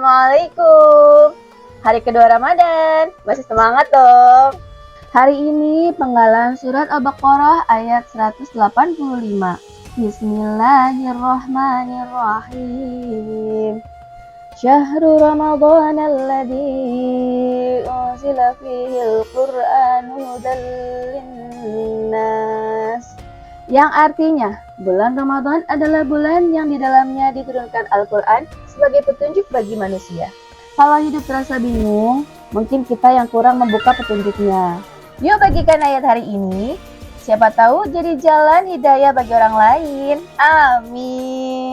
Assalamualaikum. Hari kedua Ramadan, masih semangat dong. Hari ini penggalan surat Al-Baqarah ayat 185. Bismillahirrahmanirrahim. Syahrul Ramadan alladzi unzila fihil Qur'anu hudan linnas. Yang artinya, bulan Ramadan adalah bulan yang di dalamnya diturunkan Al-Quran sebagai petunjuk bagi manusia. Kalau hidup terasa bingung, mungkin kita yang kurang membuka petunjuknya. Yuk bagikan ayat hari ini, siapa tahu jadi jalan hidayah bagi orang lain. Amin.